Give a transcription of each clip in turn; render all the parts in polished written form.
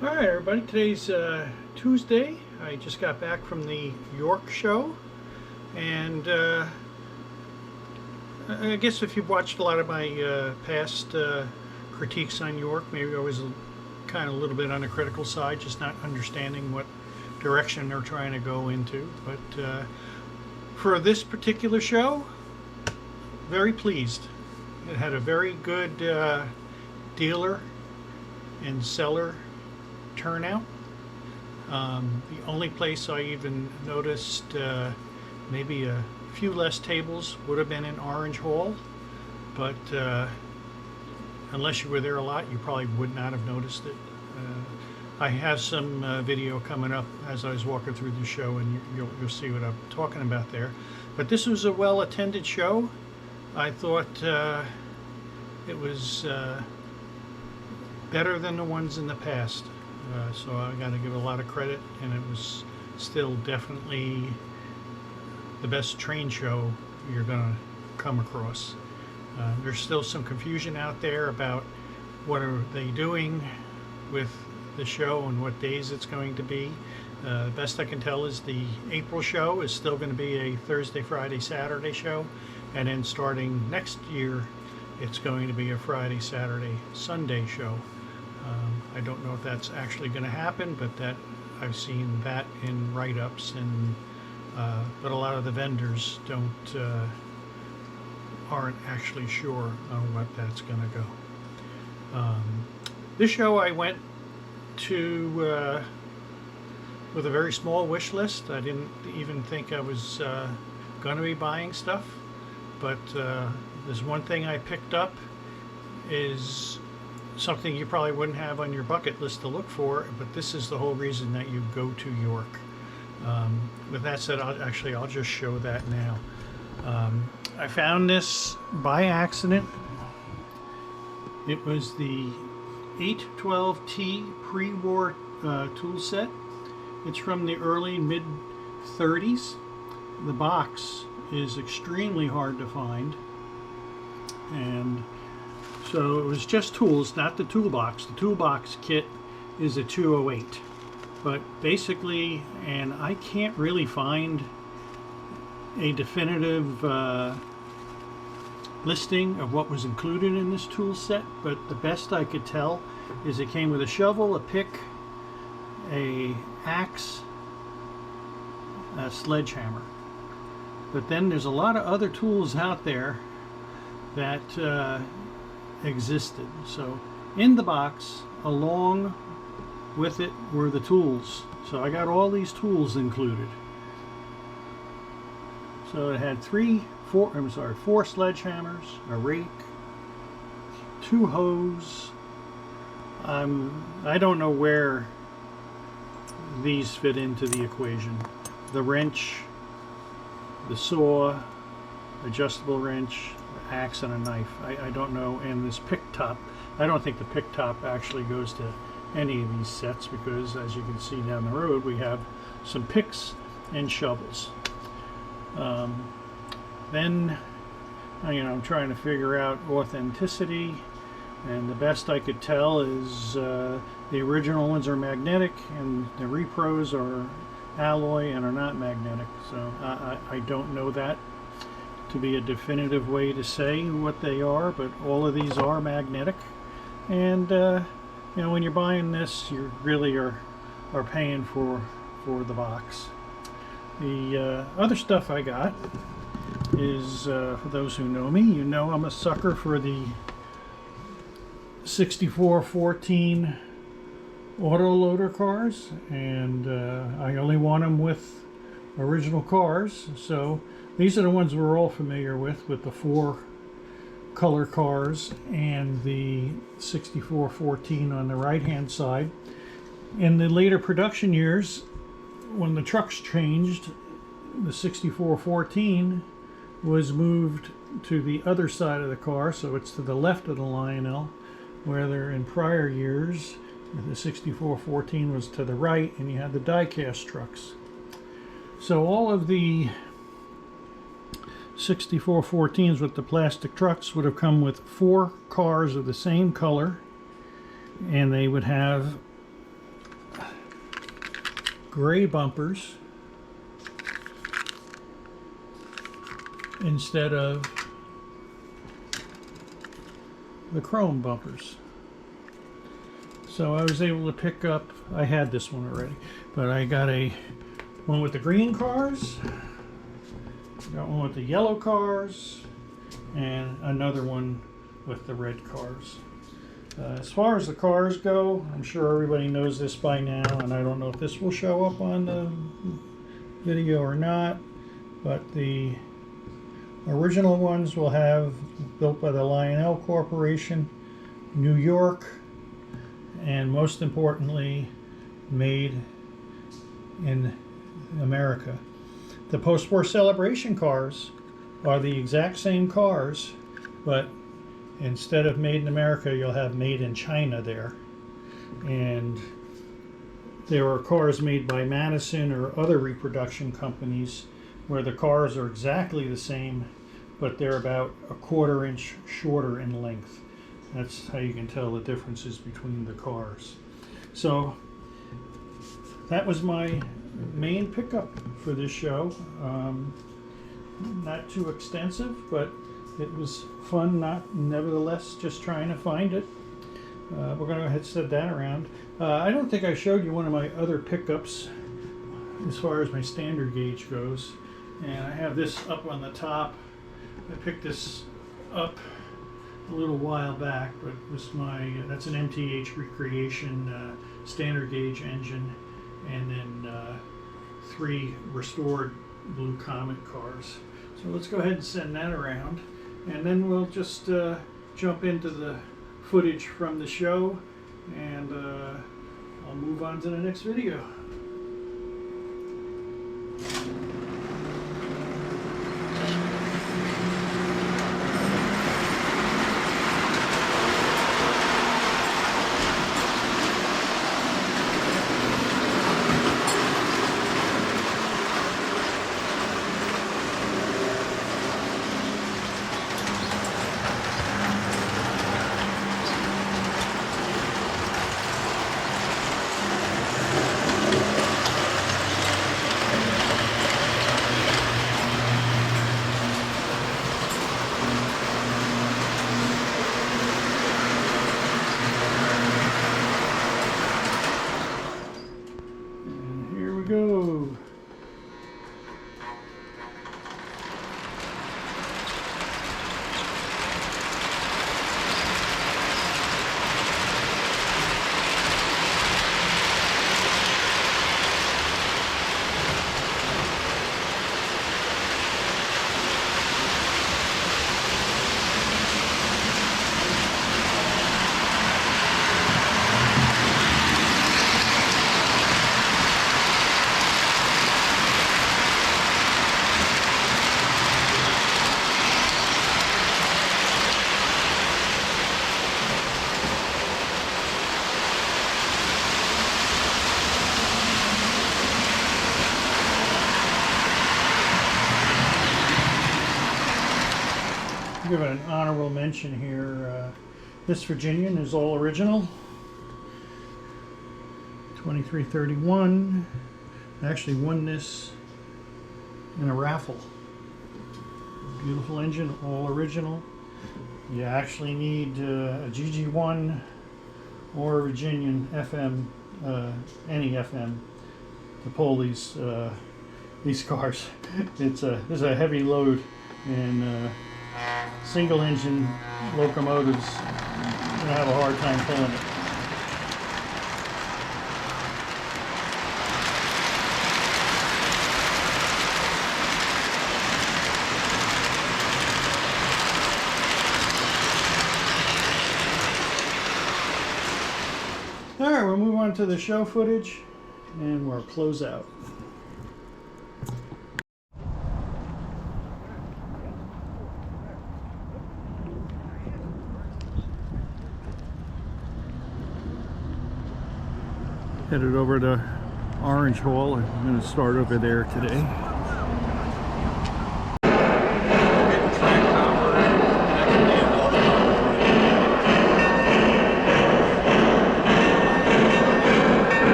All right, everybody. Today's Tuesday. I just got back from the York show, and I guess if you've watched a lot of my past critiques on York, maybe I was kind of a little bit on the critical side, just not understanding what direction they're trying to go into. But for this particular show, very pleased. It had a very good dealer and seller turnout. The only place I even noticed maybe a few less tables would have been in Orange Hall, but unless you were there a lot, you probably would not have noticed it. I have some video coming up as I was walking through the show, and you'll see what I'm talking about there. But this was a well-attended show. I thought it was better than the ones in the past. So I got to give a lot of credit, and it was still definitely the best train show you're going to come across. There's still some confusion out there about what are they doing with the show and what days it's going to be. The best I can tell is the April show is still going to be a Thursday, Friday, Saturday show, and then starting next year it's going to be a Friday, Saturday, Sunday show. I don't know if that's actually going to happen, but that I've seen that in write-ups, and but a lot of the vendors aren't actually sure on what that's going to go. This show I went to with a very small wish list. I didn't even think I was going to be buying stuff, but there's one thing I picked up is something you probably wouldn't have on your bucket list to look for, but this is the whole reason that you go to York. With that said, I'll just show that now. I found this by accident. It was the 812T pre-war tool set. It's from the early mid-30s. The box is extremely hard to find, and so it was just tools, not the toolbox. The toolbox kit is a 208. But basically, and I can't really find a definitive listing of what was included in this tool set, but the best I could tell is it came with a shovel, a pick, a axe, a sledgehammer. But then there's a lot of other tools out there that existed. So in the box along with it were the tools. So I got all these tools included. So it had four sledgehammers, a rake, 2 hoes. I don't know where these fit into the equation. The wrench, the saw, adjustable wrench, axe, and a knife. I don't know. And this pick top, I don't think the pick top actually goes to any of these sets, because as you can see down the road we have some picks and shovels. Then I'm trying to figure out authenticity, and the best I could tell is the original ones are magnetic and the repros are alloy and are not magnetic. So I don't know that to be a definitive way to say what they are, but all of these are magnetic. And when you're buying this, you really are paying for the box. The other stuff I got is, for those who know me, I'm a sucker for the 6414 autoloader cars, and I only want them with original cars. So these are the ones we're all familiar with the 4 color cars and the 6414 on the right hand side. In the later production years, when the trucks changed, the 6414 was moved to the other side of the car, so it's to the left of the Lionel, whether in prior years the 6414 was to the right and you had the die-cast trucks. So all of the 6414s with the plastic trucks would have come with 4 cars of the same color, and they would have gray bumpers instead of the chrome bumpers. So I was able to pick up, I had this one already, but I got one with the green cars, got one with the yellow cars, and another one with the red cars. As far as the cars go, I'm sure everybody knows this by now, and I don't know if this will show up on the video or not, but the original ones will have built by the Lionel Corporation, New York, and most importantly, made in America. The post-war celebration cars are the exact same cars, but instead of made in America, you'll have made in China there. And there are cars made by Madison or other reproduction companies where the cars are exactly the same, but they're about a quarter inch shorter in length. That's how you can tell the differences between the cars. So that was my main pickup for this show. Not too extensive, but it was fun, nevertheless, just trying to find it. We're going to go ahead and set that around. I don't think I showed you one of my other pickups as far as my standard gauge goes. And I have this up on the top. I picked this up a little while back, but it was that's an MTH Recreation standard gauge engine, and then 3 restored Blue Comet cars. So let's go ahead and send that around, and then we'll just jump into the footage from the show, and I'll move on to the next video. Go. Give it an honorable mention here. This Virginian is all original. 2331. I actually won this in a raffle. Beautiful engine, all original. You actually need a GG1 or a Virginian FM, any FM, to pull these cars. This is a heavy load, and single engine locomotives gonna have a hard time pulling it. All right, we'll move on to the show footage, and we'll close out. Headed over to Orange Hall. I'm going to start over there today.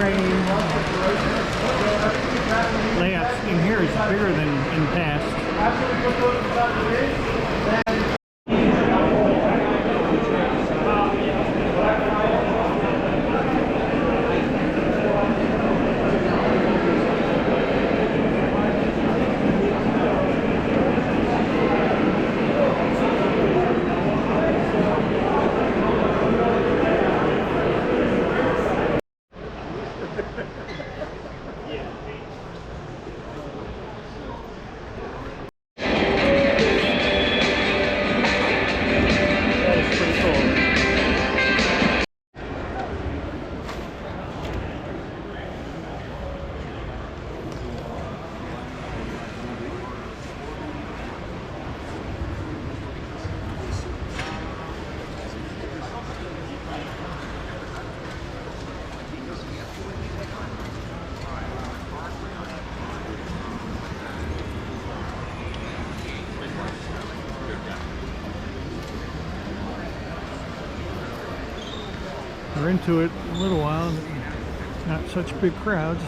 train layouts in here is bigger than in the past. We're into it a little while, not such big crowds.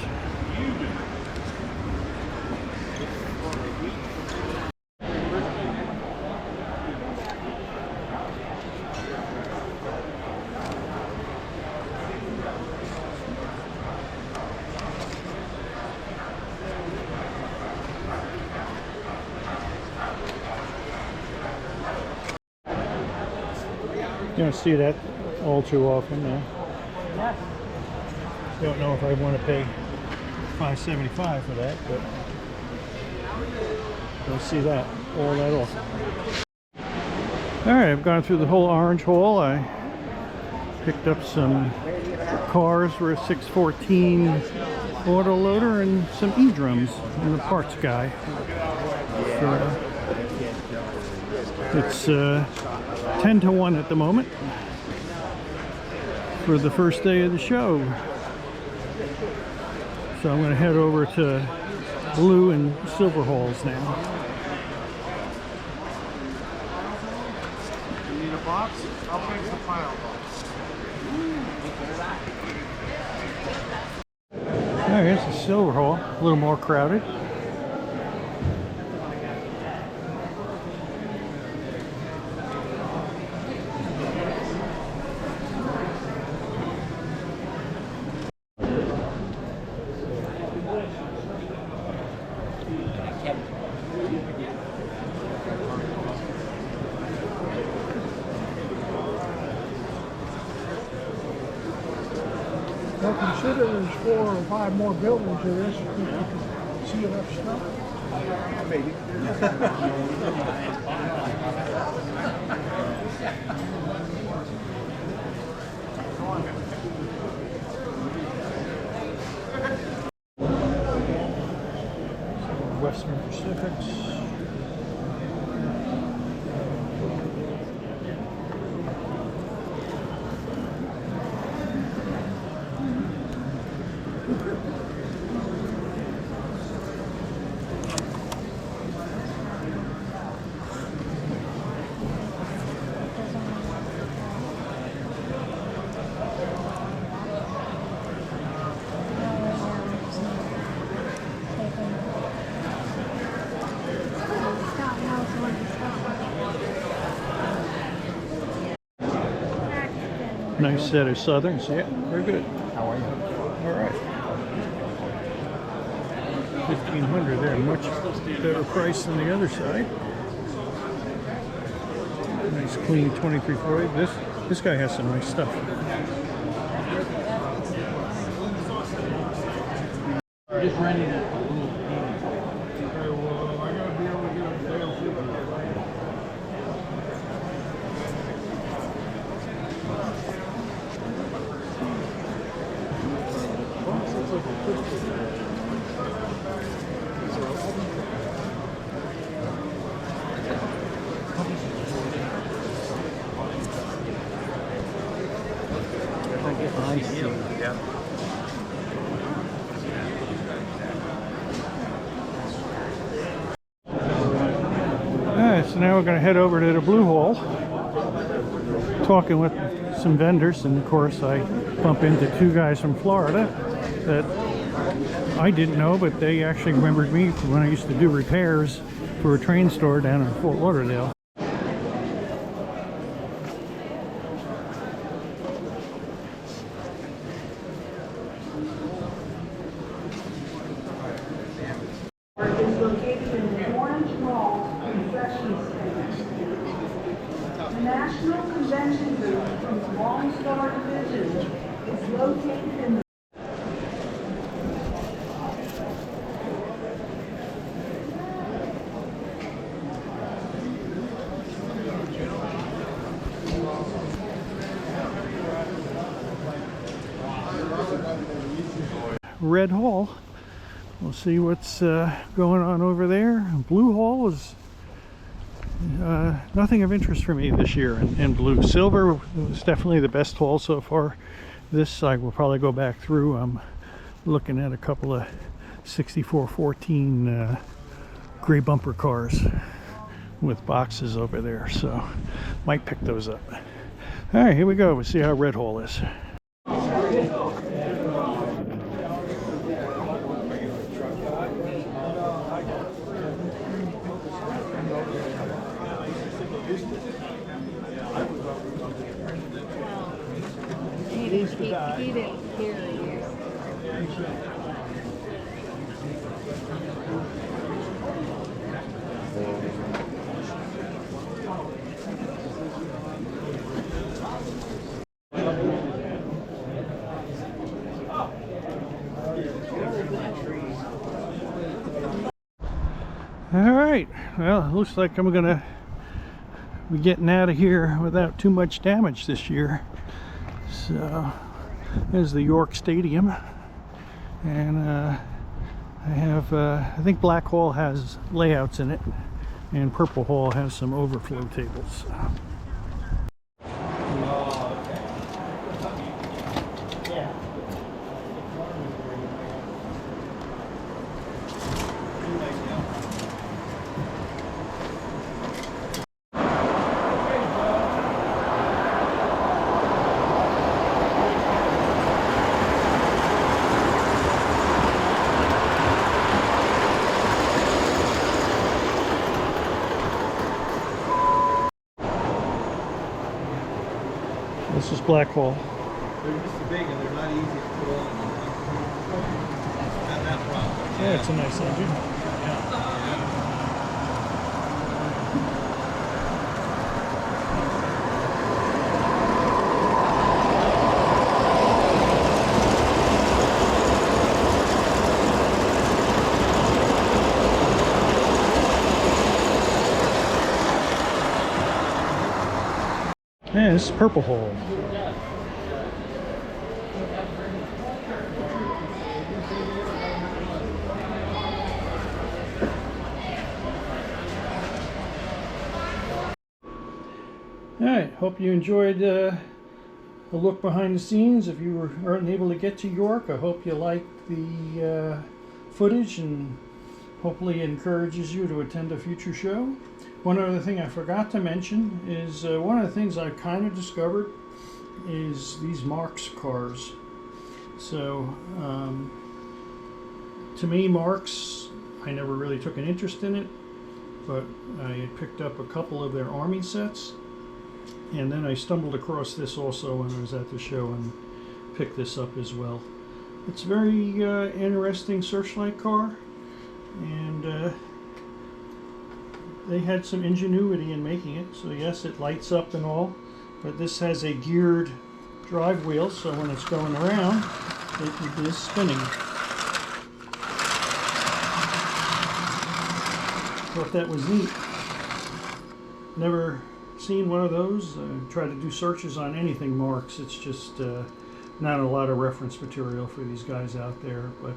You don't see that all too often now. Don't know if I want to pay $5.75 for that, but don't see that all that often. Alright, I've gone through the whole orange hall. I picked up some cars for a 614 auto loader and some e-drums in the parts guy. It's 10 to 1 at the moment for the first day of the show. So I'm going to head over to blue and silver halls now. You need a box? How big's the file box? Alright, here's the silver hall, a little more crowded. Well, consider there's 4 or 5 more buildings to this. You can see enough stuff. Maybe. Western Pacifics. Nice set of Southerns, yeah, very good. How are you? All right. 1,500 there, much better price than the other side. Nice clean 2340. This guy has some nice stuff. Just renting it. I gotta be able to get a sale too. I see. Yeah. Alright, so now we're going to head over to the Blue Hall, talking with some vendors, and of course I bump into two guys from Florida that I didn't know, but they actually remembered me from when I used to do repairs for a train store down in Fort Lauderdale. Is located in the Orange Mall concession stand. The National Convention booth from the Lone Star Division is located in the Red Hall. We'll see what's going on over there. Blue Hall is nothing of interest for me this year in blue. Silver was definitely the best hall so far. This I will probably go back through. I'm looking at a couple of 6414 gray bumper cars with boxes over there, so might pick those up. All right, here we go. We'll see how Red Hall is. He didn't hear you. All right, well, it looks like I'm gonna be getting out of here without too much damage this year. So there's the York Stadium, and I have I think Black Hall has layouts in it, and Purple Hall has some overflow tables. This is Black Hall. They're just too big and they're not easy to put on. Not that problem. Yeah, it's a nice engine. Yeah, this is Purple Hall. Alright, hope you enjoyed a look behind the scenes. If you weren't able to get to York, I hope you liked the footage, and hopefully it encourages you to attend a future show. One other thing I forgot to mention is one of the things I kind of discovered is these Marx cars. So to me, Marx, I never really took an interest in it, but I had picked up a couple of their army sets, and then I stumbled across this also when I was at the show and picked this up as well. It's a very interesting searchlight car, and they had some ingenuity in making it. So yes, it lights up and all, but this has a geared drive wheel, so when it's going around, it is spinning. Thought that was neat. Never seen one of those. I try to do searches on anything Marx. It's just not a lot of reference material for these guys out there, but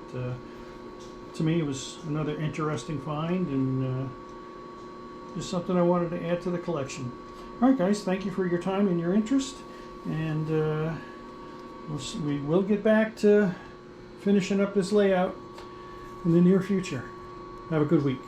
to me it was another interesting find, and just something I wanted to add to the collection. Alright guys, thank you for your time and your interest, and we will get back to finishing up this layout in the near future. Have a good week.